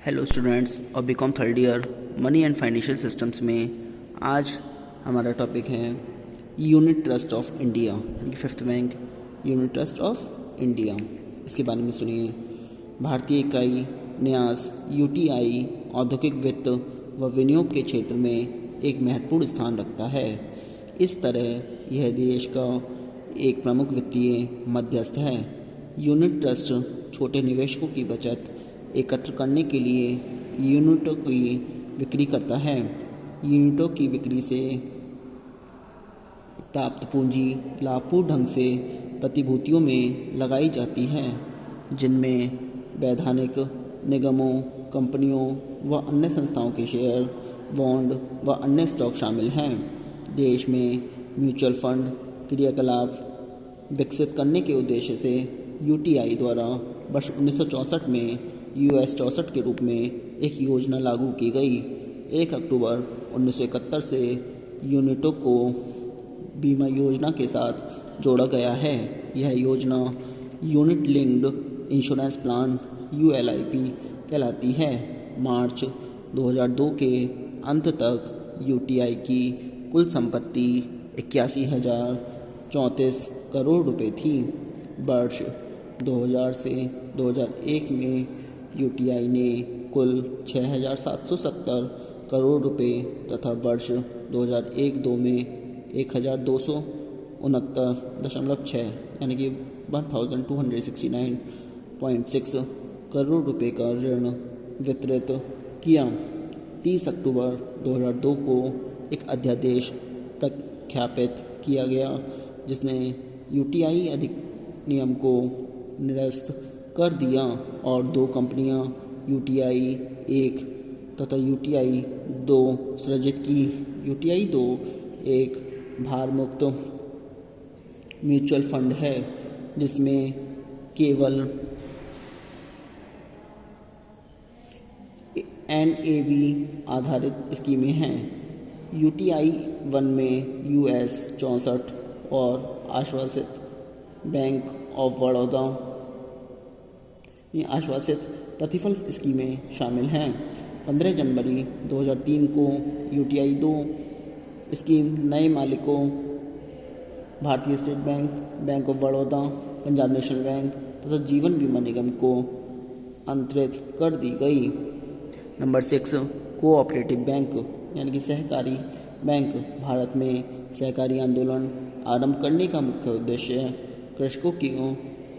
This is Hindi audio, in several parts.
हेलो स्टूडेंट्स और BCom third year money and financial systems में आज हमारा टॉपिक है unit trust of India, fifth bank unit trust of India. इसके बारे में सुनिए। भारतीय इकाई न्यास यूटीआई औद्योगिक वित्त व विनियोग के क्षेत्र में एक महत्वपूर्ण स्थान रखता है। इस तरह यह देश का एक प्रमुख वित्तीय मध्यस्थ है। यूनिट ट्रस्ट छोटे निवेशकों की बचत एकत्र करने के लिए यूनिटों की बिक्री करता है। यूनिटों की बिक्री से प्राप्त पूंजी लाभपूर्ण ढंग से प्रतिभूतियों में लगाई जाती है, जिनमें वैधानिक निगमों, कंपनियों व अन्य संस्थाओं के शेयर, बॉन्ड व अन्य स्टॉक शामिल हैं। देश में म्यूचुअल फंड क्रियाकलाप विकसित करने के उद्देश्य से यूटीआई द्वारा वर्ष 1964 में US 64 के रूप में एक योजना लागू की गई। 1 अक्टूबर 1971 से यूनिटों को बीमा योजना के साथ जोड़ा गया है। यह योजना unit linked insurance plan ULIP कहलाती है। मार्च 2002 के अंत तक यूटीआई की कुल संपत्ति 81,034 करोड़ रुपए थी। वर्ष 2000 से 2001 में यूटीआई ने कुल 6,770 करोड़ रुपए तथा वर्ष 2001-2 में 1,269.6 यानी कि 1,269.6 करोड़ रुपए का ऋण वितरित किया। 30 अक्टूबर 2002 को एक अध्यादेश प्रख्यापित किया गया, जिसने यूटीआई अधिनियम को निरस्त कर दिया और 2 कंपनियां यूटीआई 1 तथा यूटीआई 2 सृजित की। यूटीआई 2 एक भारमुक्त म्यूचुअल फंड है, जिसमें केवल NAV आधारित स्कीमें हैं। यूटीआई 1 में US 64 और आश्वासित बैंक ऑफ बड़ौदा आश्वासित प्रतिफल स्कीमें शामिल हैं। 15 जनवरी 2003 को यूटीआई 2 स्कीम नए मालिकों भारतीय state bank, bank of Baroda, Punjab national bank तथा जीवन बीमा निगम को अंतरित कर दी गई। नंबर 6 कोऑपरेटिव बैंक यानी कि सहकारी बैंक। भारत में सहकारी आंदोलन आरंभ करने का मुख्य उद्देश्य कृषकों की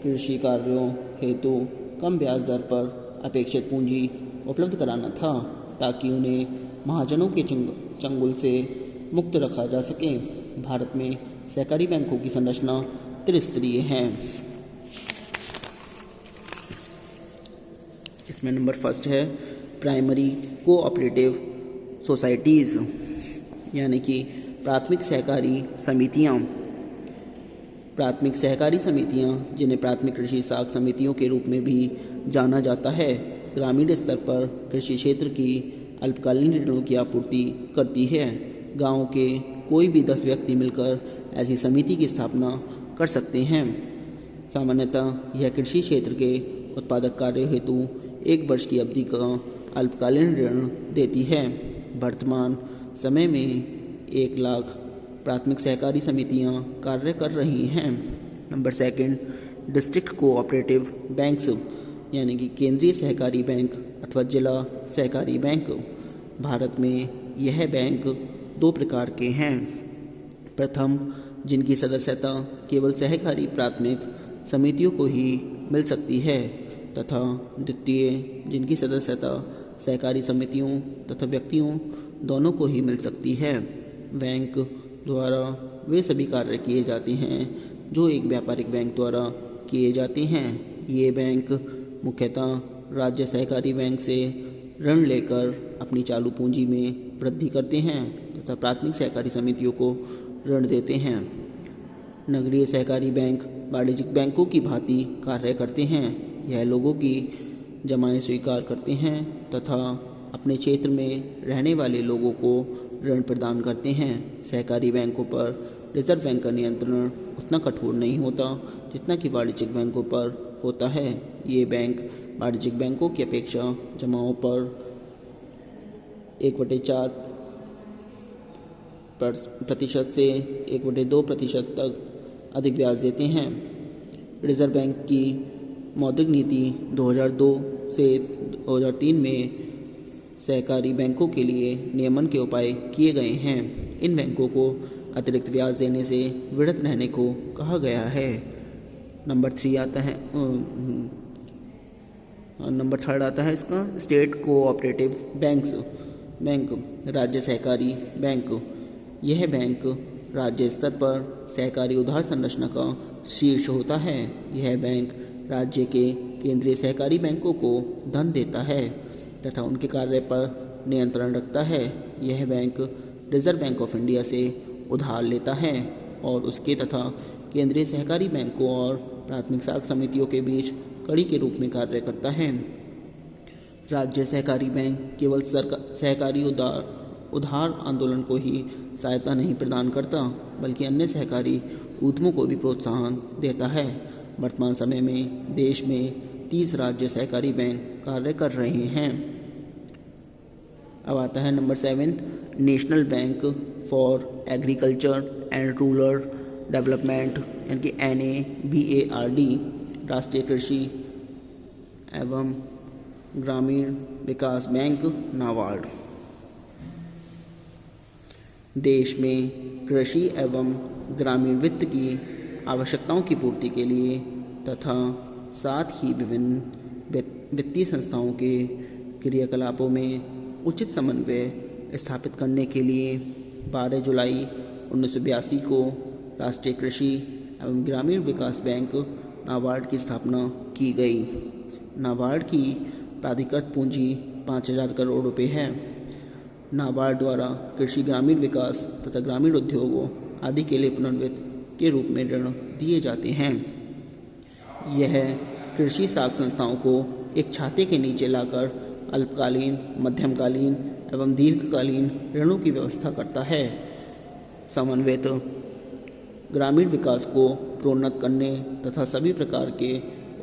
कृषि कार्यों हेतु कम ब्याज दर पर अपेक्षित पूंजी उपलब्ध कराना था, ताकि उन्हें महाजनों के चंगुल से मुक्त रखा जा सके। भारत में सहकारी बैंकों की संरचना त्रिस्तरीय है। इसमें नंबर 1 है प्राइमरी कोऑपरेटिव सोसाइटीज़ यानी कि प्राथमिक सहकारी समितियाँ। प्राथमिक सहकारी समितियाँ, जिन्हें प्राथमिक कृषि साख समितियों के रूप में भी जाना जाता है, ग्रामीण स्तर पर कृषि क्षेत्र की अल्पकालीन ऋणों की आपूर्ति करती है। गांव के कोई भी 10 व्यक्ति मिलकर ऐसी समिति की स्थापना कर सकते हैं। सामान्यतः यह कृषि क्षेत्र के उत्पादक कार्यों हेतु 1 वर्ष की अवधि का अल्पकालीन ऋण देती है। वर्तमान समय में 1 लाख प्राथमिक सहकारी समितियां कार्य कर रही हैं। नंबर 2 डिस्ट्रिक्ट कोऑपरेटिव बैंक्स यानी कि केंद्रीय सहकारी बैंक अथवा जिला सहकारी बैंक। भारत में यह बैंक 2 प्रकार के हैं। प्रथम, जिनकी सदस्यता केवल सहकारी प्राथमिक समितियों को ही मिल सकती है, तथा द्वितीय, जिनकी सदस्यता सहकारी समितियों तथा व्यक्तियों दोनों को ही मिल सकती है। बैंक द्वारा वे सभी कार्य किए जाते हैं जो एक व्यापारिक बैंक द्वारा किए जाते हैं। ये बैंक मुख्यतः राज्य सहकारी बैंक से ऋण लेकर अपनी चालू पूंजी में वृद्धि करते हैं तथा प्राथमिक सहकारी समितियों को ऋण देते हैं। नगरीय सहकारी बैंक वाणिज्यिक बैंकों की भांति कार्य करते हैं। यह लोगों की जमाएं स्वीकार करते हैं तथा अपने क्षेत्र में रहने वाले लोगों को ऋण प्रदान करते हैं। सहकारी बैंकों पर रिजर्व बैंक का नियंत्रण उतना कठोर नहीं होता जितना कि वाणिज्यिक बैंकों पर होता है। ये बैंक वाणिज्यिक बैंकों की अपेक्षा जमाओं पर 1/4 प्रतिशत से 1/2% तक अधिक ब्याज देते हैं। रिजर्व बैंक की मौद्रिक नीति 2002 से 2003 में सहकारी बैंकों के लिए नियमन के उपाय किए गए हैं। इन बैंकों को अतिरिक्त ब्याज देने से विरत रहने को कहा गया है। नंबर 3 आता है नंबर 3 आता है इसका स्टेट कोऑपरेटिव बैंक राज्य सहकारी बैंक। यह बैंक राज्य स्तर पर सहकारी उधार संरचना का शीर्ष होता है। यह बैंक राज्य के केंद्रीय सहकारी बैंकों को धन देता है तथा उनके कार्य पर नियंत्रण रखता है। यह bank reserve bank of India से उधार लेता है और उसके तथा केंद्रीय सहकारी बैंकों और प्राथमिक साख समितियों के बीच कड़ी के रूप में कार्य करता है। राज्य सहकारी बैंक केवल सहकारी उधार आंदोलन को ही सहायता नहीं प्रदान करता बल्कि अन्य सहकारी उद्यमों को भी प्रोत्साहन देता है। वर्तमान समय में देश में 30 राज्य सहकारी बैंक कार्य कर रहे हैं। अब आता है number 7 national bank for agriculture and rural development यानी कि NABARD राष्ट्रीय कृषि एवं ग्रामीण विकास बैंक नाबार्ड। देश में कृषि एवं ग्रामीण वित्त की आवश्यकताओं की पूर्ति के लिए तथा साथ ही विभिन्न वित्तीय संस्थाओं के क्रियाकलापों में उचित समन्वय स्थापित करने के लिए 12 जुलाई 1982 को राष्ट्रीय कृषि एवं ग्रामीण विकास बैंक नाबार्ड की स्थापना की गई। नाबार्ड की प्राधिकृत पूंजी 5,000 करोड़ रुपए है। नाबार्ड द्वारा कृषि ग्रामीण विकास तथा ग्रामीण उद्योगों आदि के लिए पुनर्वित्त के रूप में ऋण दिए जाते हैं। यह कृषि साख संस्थाओं को एक छाते के नीचे लाकर अल्पकालीन, मध्यमकालीन एवं दीर्घकालीन ऋणों की व्यवस्था करता है। समन्वित ग्रामीण विकास को प्रोन्नत करने तथा सभी प्रकार के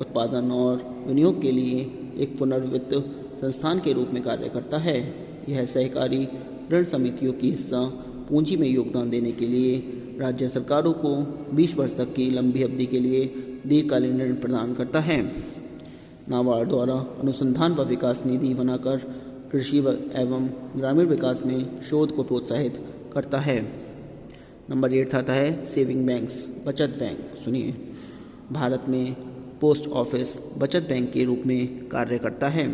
उत्पादन और विनियोग के लिए एक पुनर्वित्त संस्थान के रूप में कार्य करता है। यह सहकारी ऋण समितियों की हिस्सा पूंजी में योगदान देने के लिए राज्य सरकारों को 20 वर्ष तक की लंबी अवधि के लिए दीर्घकालीन ऋण प्रदान करता है। नाबार्ड द्वारा अनुसंधान व विकास निधि बनाकर कृषि एवं ग्रामीण विकास में शोध को प्रोत्साहित करता है। नंबर 8 आता है सेविंग बैंक्स बचत बैंक। सुनिए, भारत में पोस्ट ऑफिस बचत बैंक के रूप में कार्य करता है।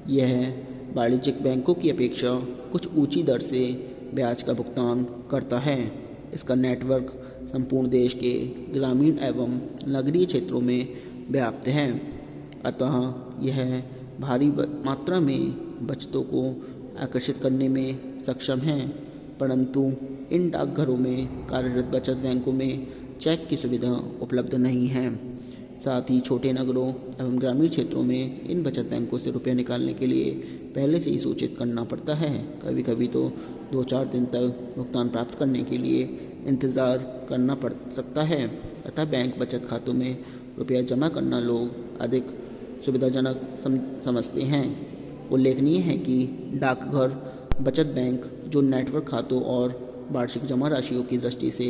यह वाणिज्यिक बैंकों की अपेक्षा कुछ ऊंची दर से ब्याज का भुगतान करता है। इसका नेटवर्क संपूर्ण देश के ग्रामीण एवं नगरीय क्षेत्रों में व्याप्त है, अतः यह भारी मात्रा में बचतों को आकर्षित करने में सक्षम है। परंतु इन डाकघरों में कार्यरत बचत बैंकों में चेक की सुविधा उपलब्ध नहीं है। साथ ही छोटे नगरों एवं ग्रामीण क्षेत्रों में इन बचत बैंकों से रुपये निकालने के लिए पहले से ही सूचित करना पड़ता है। कभी कभी तो 2-4 दिन तक भुगतान प्राप्त करने के लिए इंतज़ार करना पड़ सकता है। अतः बैंक बचत खातों में रुपया जमा करना लोग अधिक सुविधाजनक समझते हैं। उल्लेखनीय है कि डाकघर बचत बैंक जो नेटवर्क खातों और वार्षिक जमा राशियों की दृष्टि से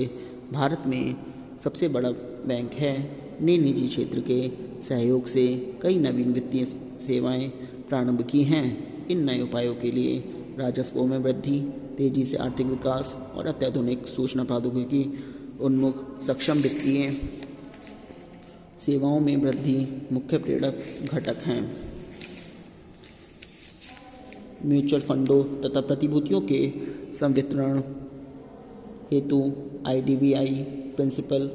भारत में सबसे बड़ा बैंक है, ने निजी क्षेत्र के सहयोग से कई नवीन वित्तीय सेवाएं प्रारंभ की हैं। इन नए उपायों के लिए राजस्व में वृद्धि, तेजी से आर्थिक विकास और अत्याधुनिक सूचना प्रौद्योगिकी उन्मुख सक्षम वित्तीय सेवाओं में वृद्धि मुख्य प्रेरक घटक हैं। म्यूचुअल फंडों तथा प्रतिभूतियों के संवितरण हेतु IDBI प्रिंसिपल,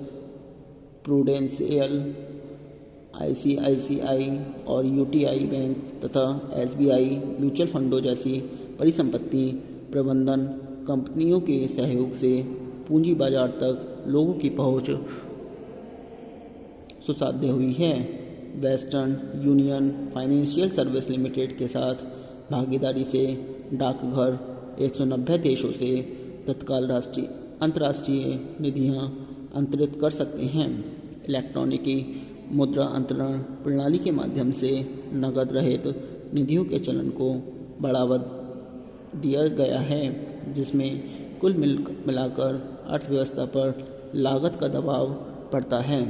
प्रूडेंशियल, ICICI और UTI बैंक तथा SBI म्यूचुअल फंडों जैसी परिसंपत्ति प्रबंधन कंपनियों के सहयोग से पूंजी बाजार तक लोगों की पहुंच सुसाध्य हुई है। Western union financial service limited के साथ भागीदारी से डाकघर 190 देशों से तत्काल अंतर्राष्ट्रीय निधियां अंतरित कर सकते हैं। इलेक्ट्रॉनिकी मुद्रा अंतरण प्रणाली के माध्यम से नकद रहित निधियों के चलन को बढ़ावा दिया गया है, जिसमें कुल मिलाकर अर्थव्यवस्था पर लागत का दबाव पड़ता है।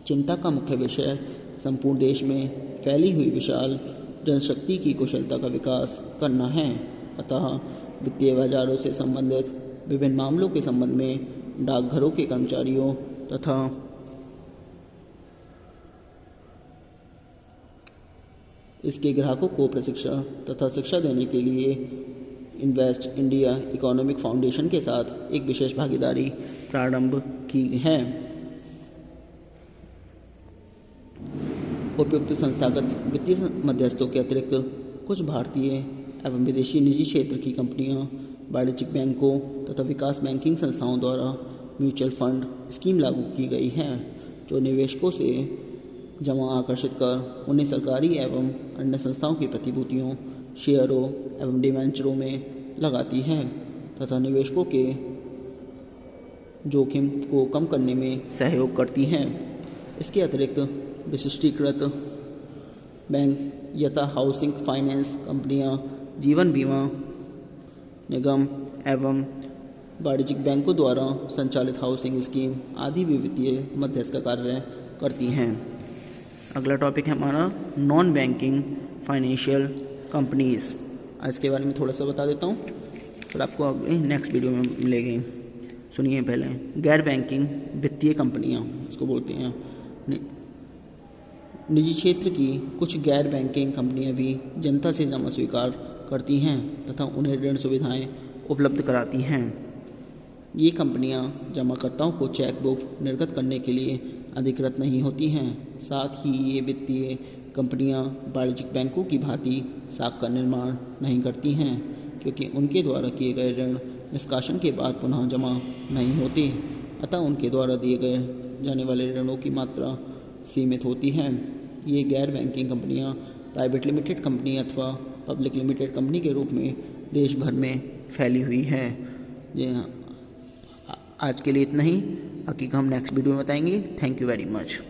चिंता का मुख्य विषय संपूर्ण देश में फैली हुई विशाल जनशक्ति की कुशलता का विकास करना है। अतः वित्तीय बाजारों से संबंधित विभिन्न मामलों के संबंध में डाकघरों के कर्मचारियों तथा इसके ग्राहकों को प्रशिक्षण तथा शिक्षा देने के लिए इन्वेस्ट इंडिया इकोनॉमिक फाउंडेशन के साथ एक विशेष भागीदारी प्रारंभ की है। उपयुक्त संस्थागत वित्तीय मध्यस्थों के अतिरिक्त कुछ भारतीय एवं विदेशी निजी क्षेत्र की कंपनियां, वाणिज्यिक बैंकों तथा विकास बैंकिंग संस्थाओं द्वारा म्यूचुअल फंड स्कीम लागू की गई है, जो निवेशकों से जमा आकर्षित कर उन्हें सरकारी एवं अन्य संस्थाओं की प्रतिभूतियों, शेयरों एवं डिबेंचरों में लगाती है तथा निवेशकों के जोखिम को कम करने में सहयोग करती हैं। इसके अतिरिक्त विशिष्टीकृत बैंक यथा हाउसिंग फाइनेंस कंपनियां, जीवन बीमा निगम एवं वाणिज्यिक बैंकों द्वारा संचालित हाउसिंग स्कीम आदि भी वित्तीय मध्यस्थ का कार्य करती हैं। अगला टॉपिक है हमारा नॉन बैंकिंग फाइनेंशियल कंपनीज़। आज के बारे में थोड़ा सा बता देता हूँ, फिर आपको नेक्स्ट वीडियो में मिलेगी। सुनिए पहले, गैर बैंकिंग वित्तीय कंपनियाँ इसको बोलते हैं। निजी क्षेत्र की कुछ गैर बैंकिंग कंपनियां भी जनता से जमा स्वीकार करती हैं तथा उन्हें ऋण सुविधाएं उपलब्ध कराती हैं। ये कंपनियां जमाकर्ताओं को चेक बुक निर्गत करने के लिए अधिकृत नहीं होती हैं। साथ ही ये वित्तीय कंपनियां वाणिज्यिक बैंकों की भांति साख का निर्माण नहीं करती हैं, क्योंकि उनके द्वारा किए गए ऋण निष्कासन के बाद पुनः जमा नहीं होते। अतः उनके द्वारा दिए गए जाने वाले ऋणों की मात्रा सीमित होती है। ये गैर बैंकिंग कंपनियां प्राइवेट लिमिटेड कंपनी अथवा पब्लिक लिमिटेड कंपनी के रूप में देश भर में फैली हुई है। ये आज के लिए इतना ही, बाकी का हम नेक्स्ट वीडियो में बताएंगे। Thank you very much.